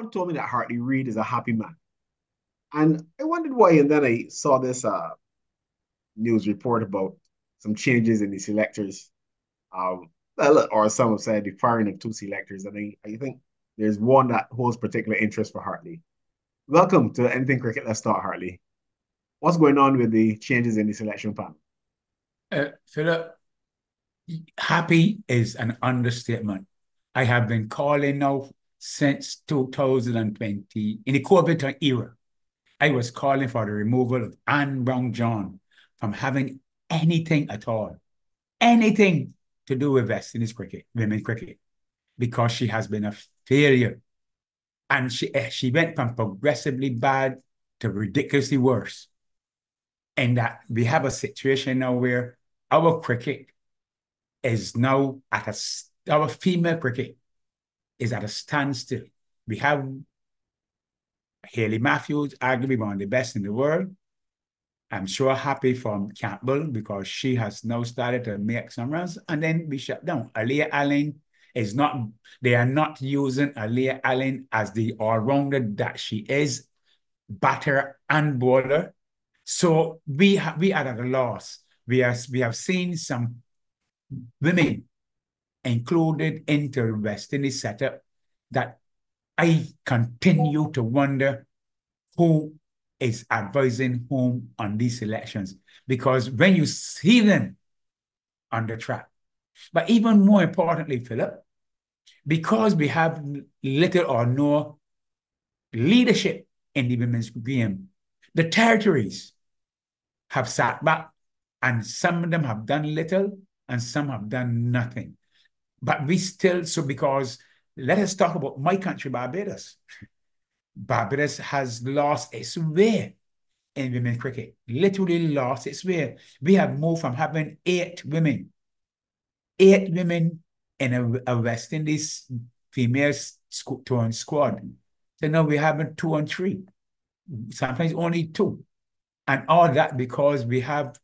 Someone told me that Hartley Reid is a happy man. And I wondered why. And then I saw this news report about some changes in the selectors. Or some have said the firing of two selectors. And I think there's one that holds particular interest for Hartley. Welcome to Anything Cricket. Let's start, Hartley. What's going on with the changes in the selection panel? Philip, happy is an understatement. I have been calling now since 2020 in the COVID era. I was calling for the removal of Anne Brown John from having anything at all, anything to do with West Indies cricket, women's cricket, because she has been a failure. And she went from progressively bad to ridiculously worse. And that we have a situation now where our cricket is now our female cricket is at a standstill. We have Haley Matthews, arguably one of the best in the world. I'm sure happy from Campbell because she has now started to make some runs, and then we shut down. Aaliyah Allen is not, they are not using Aaliyah Allen as the all-rounder that she is, batter and bowler. So we are at a loss. We have seen some women included into the West Indies setup that I continue to wonder who is advising whom on these elections. Because when you see them on the track, but even more importantly, Philip, because we have little or no leadership in the women's game, the territories have sat back, and some of them have done little and some have done nothing. But we still, so because let us talk about my country, Barbados. Barbados has lost its way in women's cricket, literally lost its way. We have moved from having eight women in a West Indies female touring squad. So now we're having two and three, sometimes only two. And all that because we have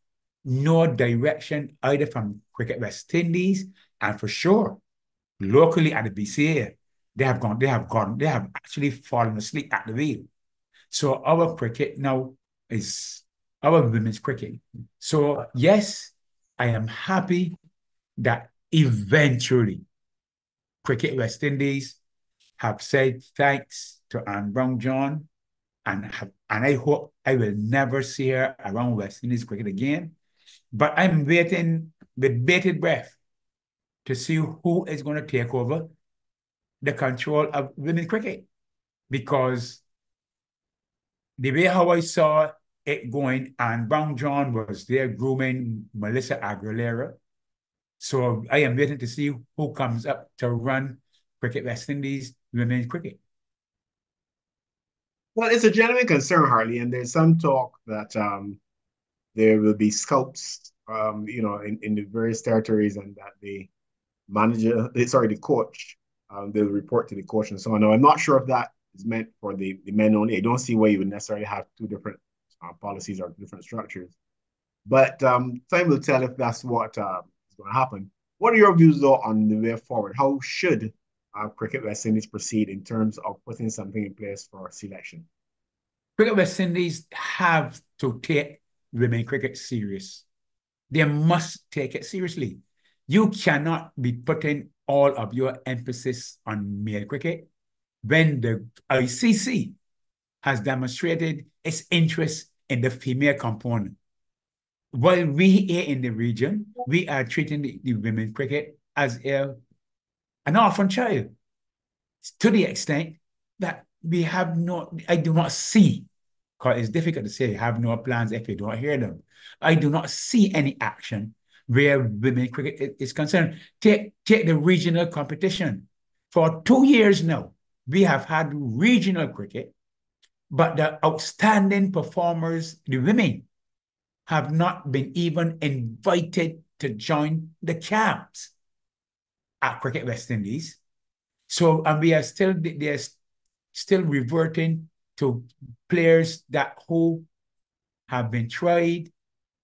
no direction either from Cricket West Indies and for sure locally at the BCA. They have actually fallen asleep at the wheel. So our cricket now is our women's cricket. So yes, I am happy that eventually Cricket West Indies have said thanks to Anne Brown John and I hope I will never see her around West Indies cricket again. But I'm waiting with bated breath to see who is going to take over the control of women's cricket. Because the way how I saw it going, and Brown John was there grooming Melissa Aguilera. So I am waiting to see who comes up to run Cricket West Indies women's cricket. Well, it's a genuine concern, Harley, and there's some talk that there will be scouts, in the various territories, and that the coach, they'll report to the coach and so on. Now, I'm not sure if that is meant for the men only. I don't see why you would necessarily have two different policies or different structures. But time will tell if that's what is going to happen. What are your views, though, on the way forward? How should Cricket West Indies proceed in terms of putting something in place for selection? Cricket West Indies have to take women cricket serious. They must take it seriously. You cannot be putting all of your emphasis on male cricket when the ICC has demonstrated its interest in the female component. While we here in the region, we are treating the women's cricket as an orphan child to the extent that we have no, I do not see, because it's difficult to say have no plans if you don't hear them. I do not see any action where women cricket is concerned. Take the regional competition. For 2 years now, we have had regional cricket, but the outstanding performers, the women, have not been even invited to join the camps at Cricket West Indies. So, and they're still reverting to players that who have been tried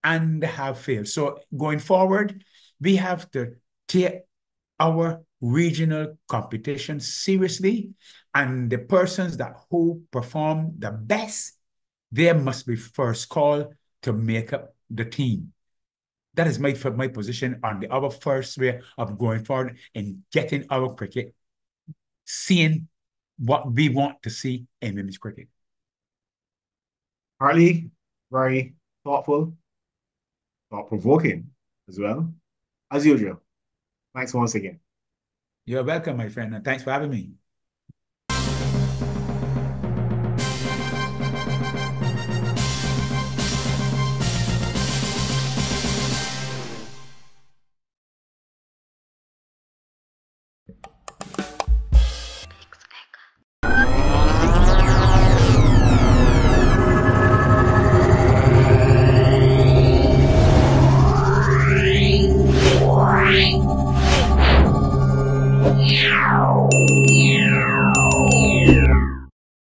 and have failed. So going forward, we have to take our regional competition seriously And the persons that who perform the best, they must be first called to make up the team. That is my position on the our first way of going forward in getting our cricket, seeing what we want to see in women's cricket. Harley, very thoughtful, thought provoking as well, as usual. Thanks once again. You're welcome, my friend, and thanks for having me.